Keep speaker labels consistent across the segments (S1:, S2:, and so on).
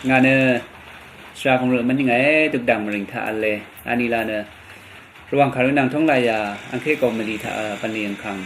S1: งานชาของเรามันยังไงตุกดังมริงท่าเลยอันนี้ละระหว่างคารุนังท่องลายาอังเคกอมดีท่าปันเลียงคัง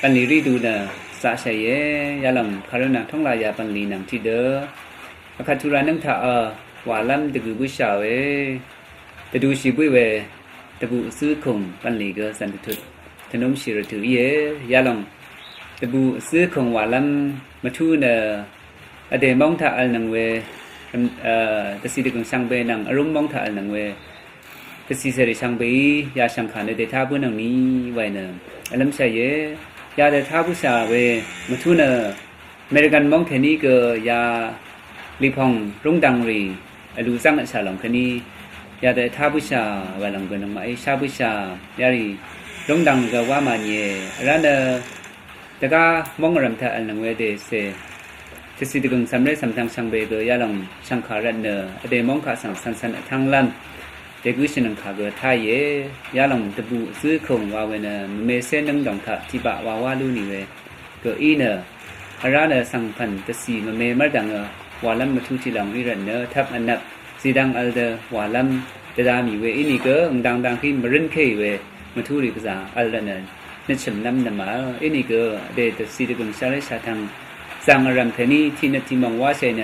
S1: ปันลีรีดูสะเฉยยาลังคารุนังท่องลายาปันลีนังที่เด้อคัตุรานังท่าวาลัมตะกุบุชาเวตะดูชิบุเวตะบุซื้อคงปันลีก็สันตุถนนชิรถือยาลังตะบุซื้อคงวาลัมมาทูอเดมองท่าอันนังเวตสีดึกช่างเบนังอารมณ์มองถ่ายนังเวตสีเสด็จช่างเบยาช่างขันเดท่าบุญนังนี้ไว้เนอลัมใช่ยาเดท่าบุษาเวมาทุนอเมริกันมองแค่นี้ก็ยาลีพองรุ่งดังรีดูสร้างฉลองแค่นี้ยาเดท่าบุษาไว้หลังเบนังมาไอชาบุษายารีรุ่งดังก็ว่ามันเย่ร้านแต่ก็มองอารมณ์ถ่ายนังเวเดเซทศิษย์กงสำเร็จสำทังช่างเบเกยาลงช่างขารันเนอเดมองขาสังสันทางลันเด็กวิชนังขาเกทายยาลงตะบูซื้อคงว่าเวเนเมเซนังดองขาที่บะว่าลูนี่เวเกอีเนอร้านสังพันตสีมเมมาดังวาลัมมาทุจิลังวิรันเนทับอันนับสีดังอัลเดวาลัมเดดามีเวอินี่เกดังที่มรินเคเวมาทุริกษาอัลเดนนิชมน้ำนมาอินี่เกเดตสีดกงชาเลชาทังสังอารมณ์เทนี้ที่นัดที่มองว่าเช่น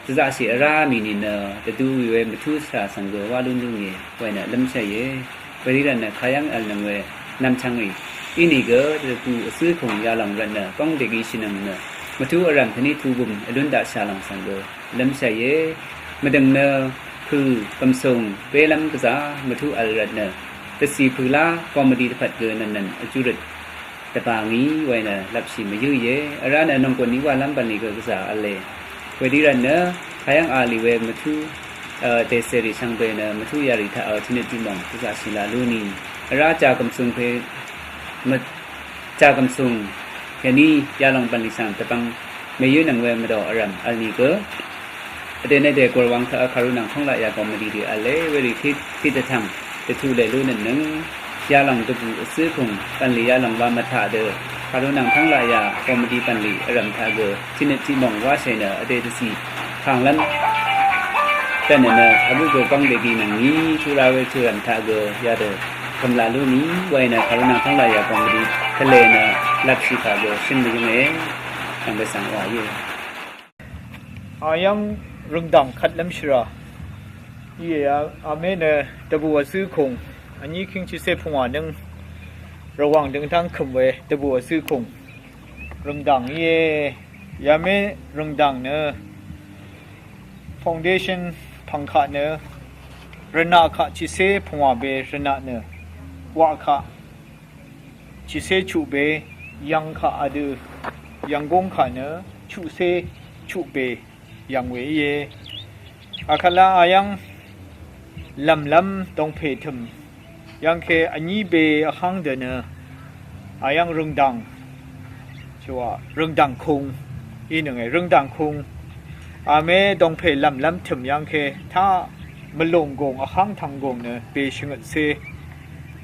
S1: จะจะเสียรามีนี่จะดูวิเวมาทุสาสังเกตว่าลุ่นเงี้ยไว้ลำเฉยไปที่นั่นขยันอันนั้นเวนำช่างอีอินี่ก็จะดูซื้อของยาหลังรันก้องเด็กอีชินังมาทุอารมณ์เทนี้ทูบุมลุ่นดาชาลังสังเกตลำเฉยมาดังคือกำส่งเวลัมกษามาทุอัลรันแต่สีพื้นละคอมเมดี้ผัดเกินนั่นจุดแต่บางนี้ไว้รับชิมมาเยอะร้านน้องคนนี้ว่าล้ำปันนี้ก็จะอะไรไว้ที่ร้านขยันอาลีเวมาทุเตเสริช่างเป็นมาทุยาริท่าที่นี่ที่มองก็จะสิลาลูนีร้านจากำซุงเพมาจากำซุงแค่นี้ยาลองปันลิสังแต่บางไม่ยืนหนังเวมาดออารมณ์อันนี้ก็เดี๋ยวในเด็กกวังถ้าคารุนังท่องหลายอย่างก็ไม่ดีอะไรเวรีที่จะทำจะทูเลยลูนั่นนึงยาหลังตะบูซื้อคงปันลียาหลังว่ามาถ่าเดอคารุนังทั้งหลายอย่างคอมดีปันลีอารมณ์ถ่าเดอที่นี่ที่มองว่าเชนอเดตสีทางนั้นแต่เนี่ยอาบุกก้องเด็กนังนี้ทุราเวทุรันถ่าเดอยาเดอคำลาลูนี้ไว้คารุนังทั้งหลายอย่างคอมดีทะเลลักษิถ่าเดอซึ่งมันยังไงทางไปสั่งว่าอยู่
S2: ยังรุงดังคัดลำชราอาเมนตะบัวซื้อคงอันนี้คิงชิเซพงานึงระวังดึงทางขมเวตะบัวซื้อคงรุงดังยาเมรุงดังfoundation พังคะรนาคะชิเซพงาเบรนาวะคะชิเซชูเบยังคะอดืยังกงคะชูเซชูเบยังเวอาคลาอายังลำตรงเพถมยังเคอันนี้เบอหังเดนอายังรึงดังชัวรึงดังคงอีหนึ่งรึงดังคงอาเมตรงเพลำถมยังเคถ้ามลงกงอหังทางกงเปชงเซ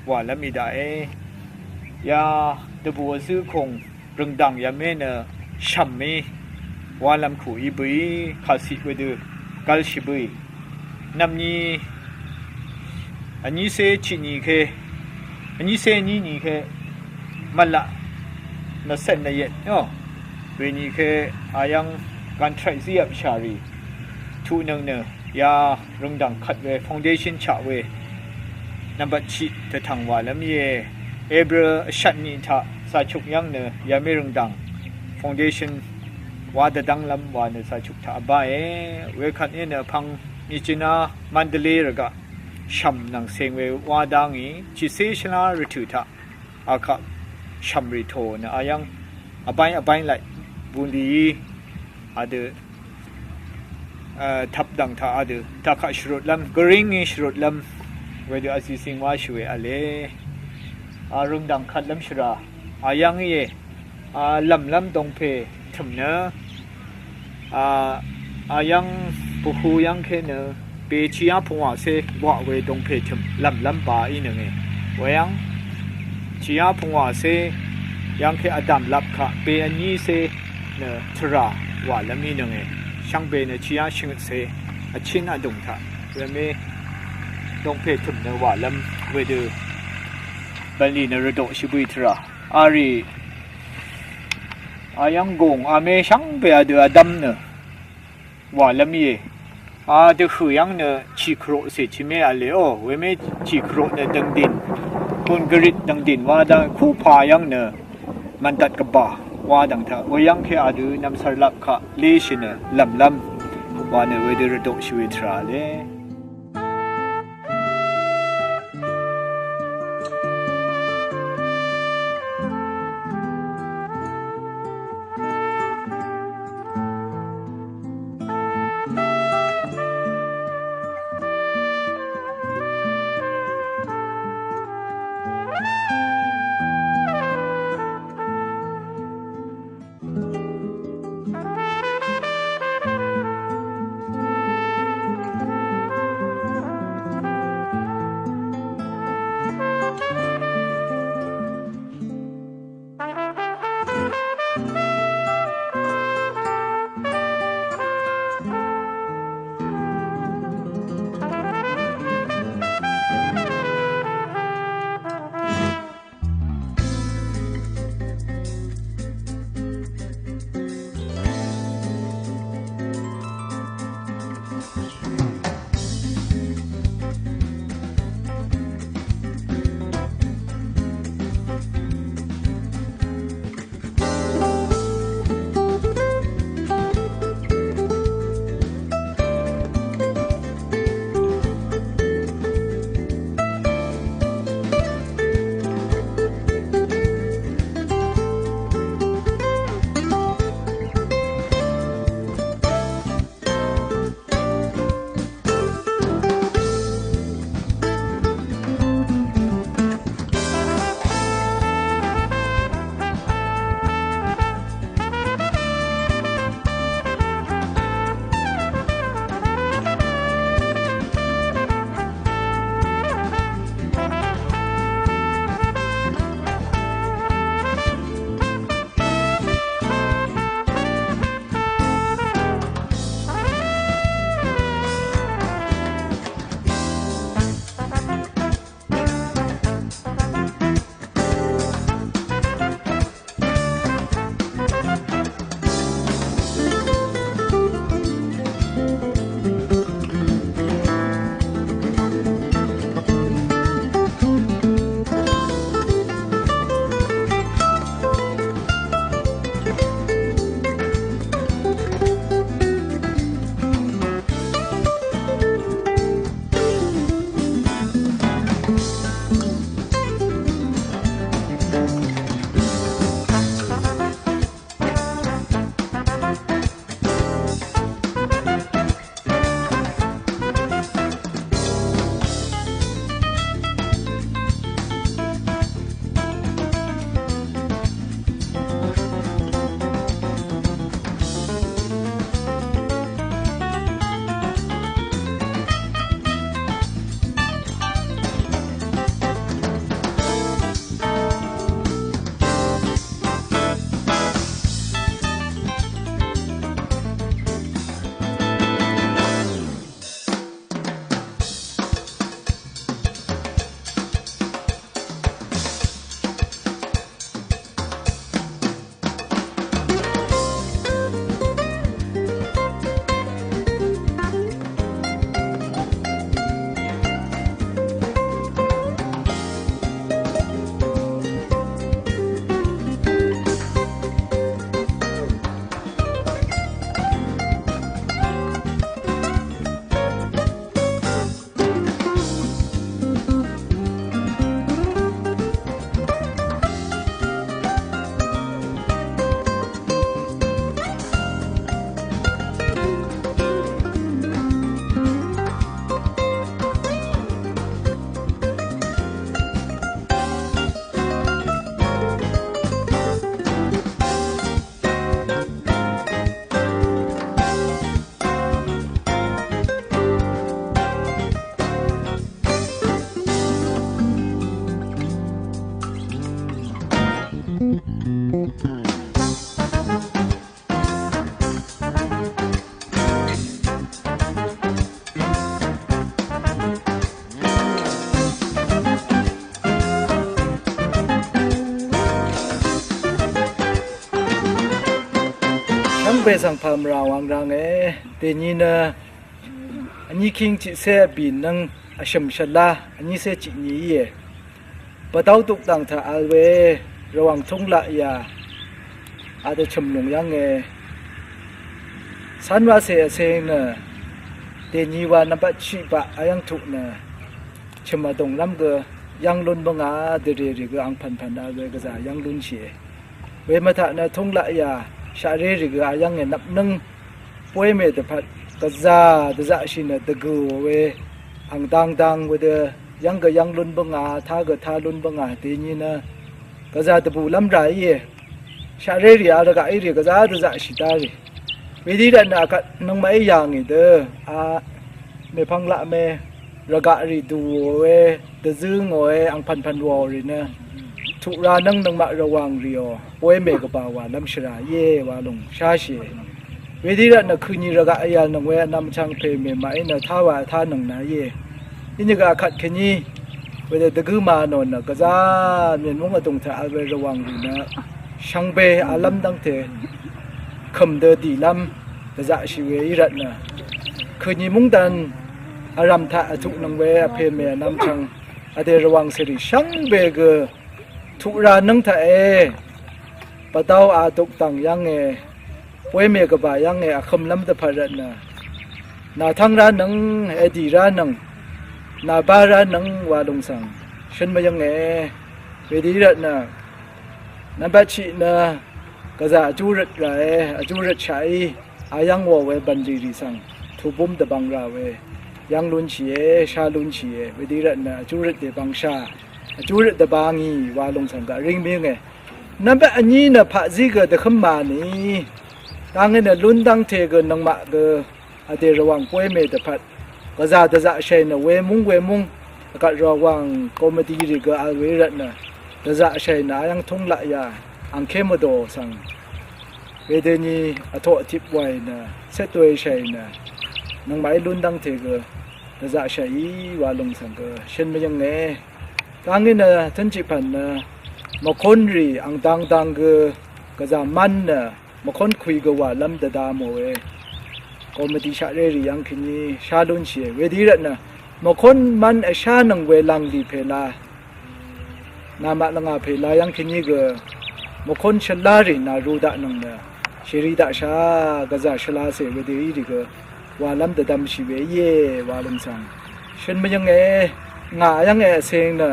S2: ว่าลำมีได้ยาตะบัวซื้อคงรึงดังยาเมชัมเมว่าลำขู่อีบีขาสิเวดูกัลชิบีนำนี้อันนี้เซชินีเคอันนี้เซนี่เคมันละนั่นเส้นนี่เนาะเวนี่เคอายังการใช้เสียบชารีทุนงยารุงดังขัดเวฟาวเดชั่นชาเวนับบัชิเธอทางว่าแล้วมีเอบร์ชันนี่ท่าสายชุกยังยาไม่รุงดังฟาวเดชั่นว่าจะดังลำว่าสายชุกท่าบ่ายเวคันนี้พังนิจินามันเดลีร์กะชัมนังเซงเววาดังอีชิเซชนาริทุทะอาคาชัมริโทอายังอบายไหลบุญดีอาเดทับดังท่าอาเดถ้าข้าชรุดลำกริงชรุดลำเวดูอาศิสิงว่าช่วยอะไรอารุงดังขัดลำชราอายังลำตรงเพทำอายังปุหูยังแค่เปชียพงว่าเสว่าเวตรงเพชมลำป่าอีหนึ่งเวยังชียพงว่าเสยังแค่อดัมลับค่ะเปอันนี้เสทราว่าลำอีหนึ่งช ช่างเบเนชียชิงเสอชินอดงทะเวเมดงเพทุมเนว่าลำเวดูบันลีนรดชิบุยทราอารีอายังกงอาเมช่างเบอเดอดัมเนว่าลำเยอาเดคือยังเนชีโครเสชิเมอเลโอเวเมชีโครเนดังดินคนกริดดังดินว่าดังคู่พายังเนมันตัดกบ่าว่าดังเถอะว่ายังแค่อาดูนำสลับค่ะเลชินลำว่าเนเวเดอร์ดชีวิตราเล
S3: ไปสั่งพามราวางรางเตนีนะอันนี้คิงจิเสบินนังอชมชลาอันนี้เสจินี้ปะเต้าตุกตังทาอัลเวระวังทงละยาอาจจะชมหลงยังสันว่าเสียนะเตนีว่านับชีปะอายังถูกนะชมาตรงลำเกยังลุนบังอาเดรีริกอังพันอัลเวก็จะยังลุนเชียเวมาทะนะทงละยาชาเรริกอายังนับนึงป่วยเมตพัดก็จะชินะตะกูเวอังดังเวเดยังก็ยังลุนบังอาท่าก็ท่าลุนบังอาเตนีนะก็จะตะบูลำไรชาเรริอาละก็ไอริก็จะชิตาริวิธีนั้นก็นังไม่ยังอีเด้อเมพังละเมระกะริดูเวเดซึงเวอังพันวอรินะทุรานังมาระวังเรียวป่วยเมกบ่าวาลำชราเยวาลงชาชีวิธีนั้นคืนนี้ระกะอายานังเวนำช่างเพเมมาอินะท่าวาท่านังนาเยอินี่ก็ขัดแค่นี้เวลาตะกุมานนก็จะเมียนมุงตรงท่าเวระวังรินะช่างเบอาลัมดังเถคำเดดีลำก็จะชีวอิรัตนะคืนนี้มุงดันอารมณ์ท่าทุกนังเวเพเมนำช่างอเดระวังสิริช่างเบกทุรานังท่าปะเต้าอาตุกตังยังป่วยเมกบ่ายังคำลำตะพารัตนะนาทั้งร้านนังดีร้านนังนาบาร้านนังวาลงสังฉันมายังเวดีรัตนะนับบัชินะก็จะจูรัดไรจูรัดใช้อายังวัวเวบันดีริสังทุบุมตะบังราเวยังลุนชีชาลุนชีเวดีรัตนะจูรัดเดบังชาจูรัดตะบางีวาลงสังกะริงเมียงนับบัอันนี้นะพระziกเดขมานีตั้งเงินลุ้นตั้งเทกันนังมาเกอเดระวังป่วยเมตพัดก็จะใช้นะเวมุงก็ระวังคอมเมดี้ริกอัลเวรัตนะจะใช้นะยังทงละยาอังเคมโดสังเวเดนีอโททิปไว้นะเซตัวใช้นะนังไม่ลุ้นตั้งเทกันจะใช้วาลงสังเกเช่นไม่ยังตั้งเงินทันจิพันนะมาคนรีอังดังก็จะมันนะมาคนคุยกันว่าลำดาโมคอมเมดี้ชาเรรียังคินีชาลุนเชียเวดีรัตนะมาคนมันชานังเวลังดีเพลานามาลังอาเพลายังคินีก็มาคนชลารีนารูดะนังเนชิริดะชากะจะชลาเสเวดีรีก็ว่าลำดามชีเวเยวาลงสังฉันไม่ยังงายังเซงนะ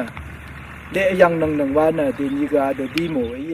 S3: เดยังนังว่านะเดนีก็เดดีโมเย